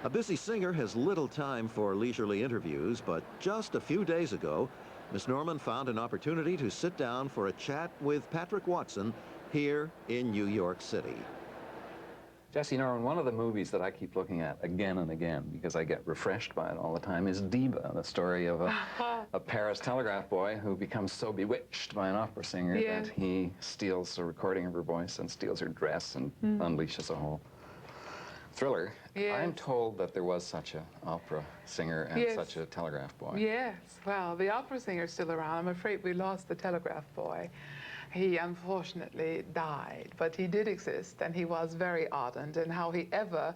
A busy singer has little time for leisurely interviews, but just a few days ago, Miss Norman found an opportunity to sit down for a chat with Patrick Watson here in New York City. Jessye Norman, one of the movies that I keep looking at again and again because I get refreshed by it all the time is Diva, the story of a Paris telegraph boy who becomes so bewitched by an opera singer that he steals a recording of her voice and steals her dress and unleashes a whole thriller. I'm told that there was such an opera singer and such a telegraph boy. Yes, well, the opera singer's still around. I'm afraid we lost the telegraph boy. He unfortunately died, but he did exist, and he was very ardent, and how he ever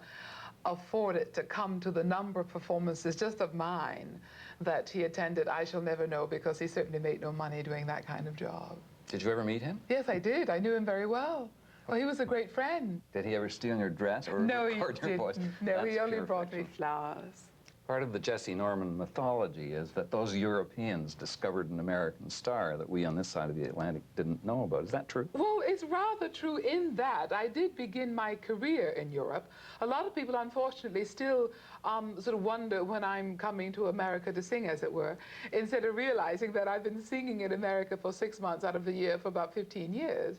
afforded to come to the number of performances just of mine that he attended, I shall never know, because he certainly made no money doing that kind of job. Did you ever meet him? Yes, I did. I knew him very well. Well, he was a great friend. Did he ever steal your dress or record your voice? No, he only brought me flowers. Part of the Jessye Norman mythology is that those Europeans discovered an American star that we on this side of the Atlantic didn't know about. Is that true? Well, it's rather true in that I did begin my career in Europe. A lot of people, unfortunately, still sort of wonder when I'm coming to America to sing, as it were, instead of realizing that I've been singing in America for 6 months out of the year for about 15 years.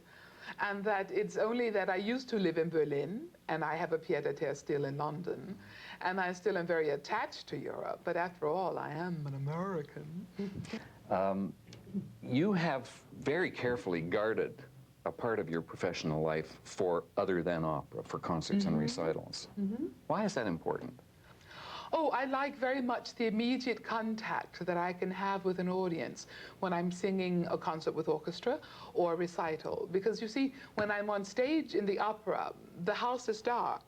And that it's only that I used to live in Berlin, and I have a pied-à-terre still in London, and I still am very attached to Europe, but after all, I am an American. You have very carefully guarded a part of your professional life for other than opera, for concerts and recitals. Why is that important? Oh, I like very much the immediate contact that I can have with an audience when I'm singing a concert with orchestra or a recital. Because you see, when I'm on stage in the opera, the house is dark.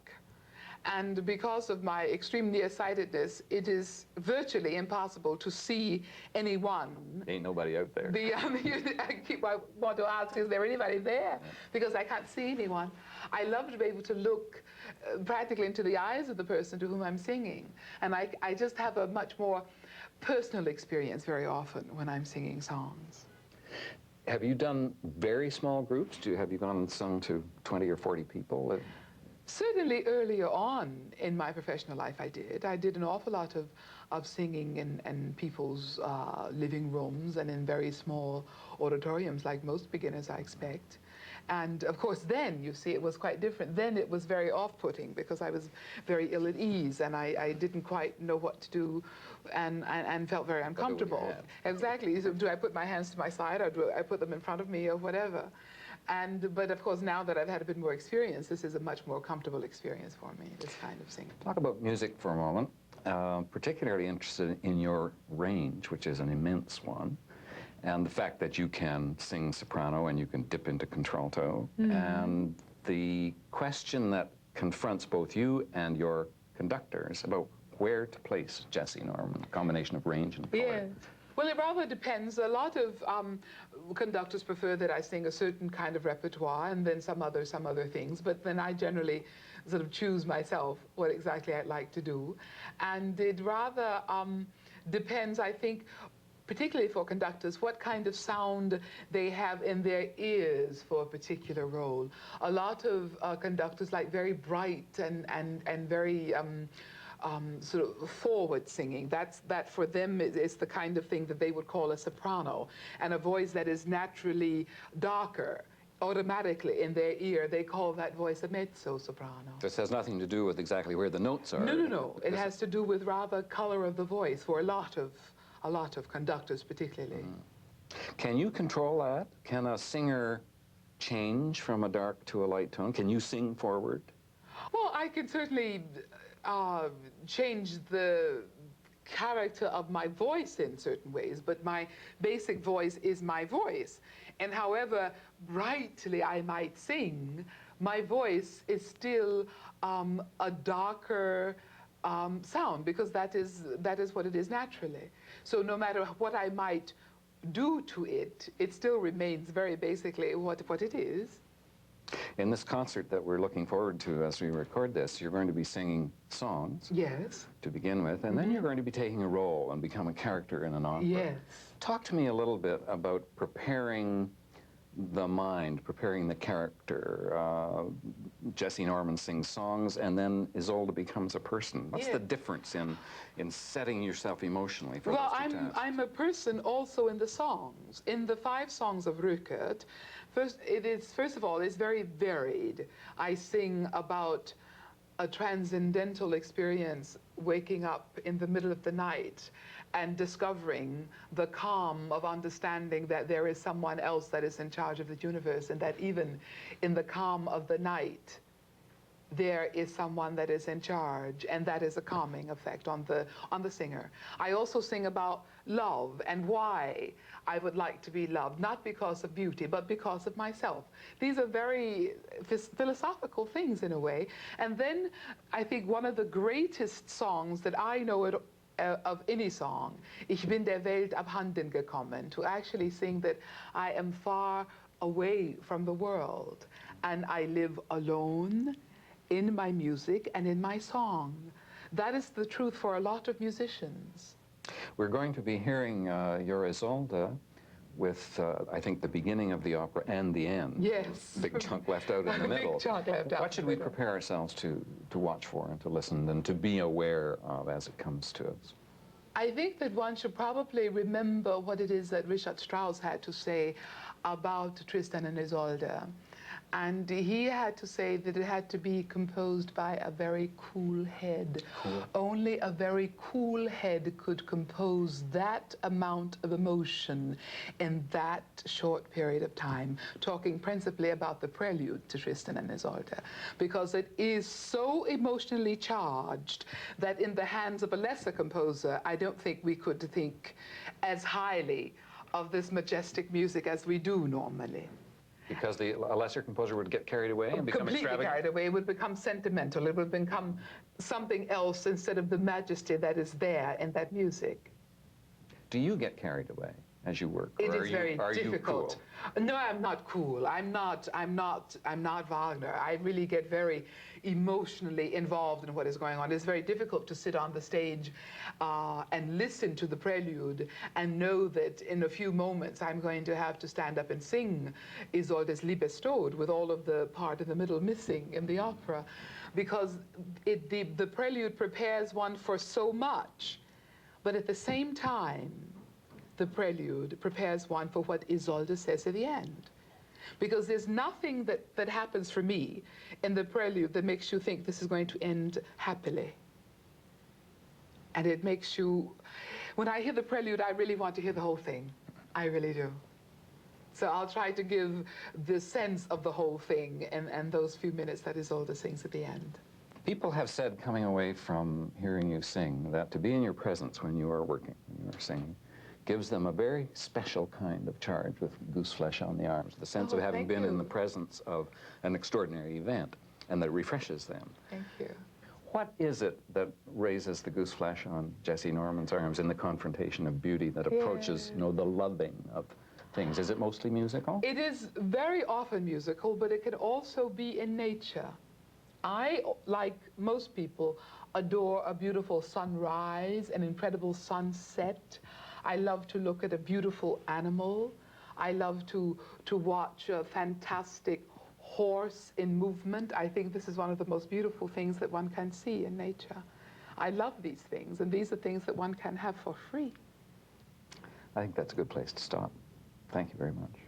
And because of my extreme nearsightedness, it is virtually impossible to see anyone. Ain't nobody out there. I want to ask, is there anybody there? Because I can't see anyone. I love to be able to look practically into the eyes of the person to whom I'm singing. And I just have a much more personal experience very often when I'm singing songs. Have you done very small groups? Have you gone and sung to 20 or 40 people? Certainly earlier on in my professional life I did. I did an awful lot of singing in people's living rooms and in very small auditoriums, like most beginners, I expect. And of course then, you see, it was quite different. Then it was very off-putting because I was very ill at ease and I didn't quite know what to do and felt very uncomfortable. Exactly. So do I put my hands to my side or do I put them in front of me or whatever? But of course, now that I've had a bit more experience, this is a much more comfortable experience for me, this kind of singing. Talk about music for a moment. Particularly interested in your range, which is an immense one, and the fact that you can sing soprano and you can dip into contralto, and the question that confronts both you and your conductors about where to place Jessye Norman, a combination of range and color. Yes. Well, it rather depends. A lot of conductors prefer that I sing a certain kind of repertoire and then some other things, but then I generally sort of choose myself what exactly I'd like to do. And it rather depends, I think, particularly for conductors, what kind of sound they have in their ears for a particular role. A lot of conductors like very bright and very sort of forward singing. That for them is the kind of thing that they would call a soprano, and a voice that is naturally darker. Automatically in their ear, they call that voice a mezzo-soprano. This has nothing to do with exactly where the notes are. No. It has to do with rather color of the voice for a lot of conductors, particularly. Can you control that? Can a singer change from a dark to a light tone? Can you sing forward? Well, I can certainly change the character of my voice in certain ways, but my basic voice is my voice. And however brightly I might sing, my voice is still a darker sound, because that is what it is naturally. So no matter what I might do to it, it still remains very basically what it is. In this concert that we're looking forward to as we record this, you're going to be singing songs. Yes. To begin with, and then you're going to be taking a role and become a character in an opera. Yes. Talk to me a little bit about preparing the mind, preparing the character. Jessye Norman sings songs, and then Isolde becomes a person. What's the difference in setting yourself emotionally for those two tasks? I'm a person also in the songs. In the 5 songs of Rückert, first of all, it's very varied. I sing about a transcendental experience, waking up in the middle of the night and discovering the calm of understanding that there is someone else that is in charge of the universe, and that even in the calm of the night, there is someone that is in charge, and that is a calming effect on the singer. I also sing about love and why I would like to be loved, not because of beauty, but because of myself. These are very philosophical things in a way. And then I think one of the greatest songs that I know of any song, Ich bin der Welt abhanden gekommen, to actually sing that I am far away from the world and I live alone in my music and in my song. That is the truth for a lot of musicians. We're going to be hearing your Isolde with, I think, the beginning of the opera and the end. Yes. Big chunk left out in the middle. Big chunk left out. What should we prepare ourselves to watch for and to listen and to be aware of as it comes to us? I think that one should probably remember what it is that Richard Strauss had to say about Tristan and Isolde. And he had to say that it had to be composed by a very cool head. Cool. Only a very cool head could compose that amount of emotion in that short period of time, talking principally about the prelude to Tristan and Isolde, because it is so emotionally charged that in the hands of a lesser composer, I don't think we could think as highly of this majestic music as we do normally. Because a lesser composer would get carried away and become completely extravagant? Carried away. It would become sentimental. It would become something else instead of the majesty that is there in that music. Do you get carried away as you work? It is very difficult. You cool? No, I'm not cool. I'm not Wagner. I really get very emotionally involved in what is going on. It's very difficult to sit on the stage and listen to the prelude and know that in a few moments I'm going to have to stand up and sing Isolde's Liebestod with all of the part in the middle missing in the opera, because the prelude prepares one for so much, but at the same time, the prelude prepares one for what Isolde says at the end. Because there's nothing that happens for me in the prelude that makes you think this is going to end happily. And it makes you, when I hear the prelude, I really want to hear the whole thing. I really do. So I'll try to give the sense of the whole thing and those few minutes that Isolde sings at the end. People have said, coming away from hearing you sing, that to be in your presence when you are working, when you are singing, gives them a very special kind of charge with goose flesh on the arms, the sense of having been in the presence of an extraordinary event, and that refreshes them. Thank you. What is it that raises the goose flesh on Jessye Norman's arms in the confrontation of beauty that approaches, you know, the loving of things? Is it mostly musical? It is very often musical, but it can also be in nature. I, like most people, adore a beautiful sunrise, an incredible sunset. I love to look at a beautiful animal. I love to watch a fantastic horse in movement. I think this is one of the most beautiful things that one can see in nature. I love these things, and these are things that one can have for free. I think that's a good place to stop. Thank you very much.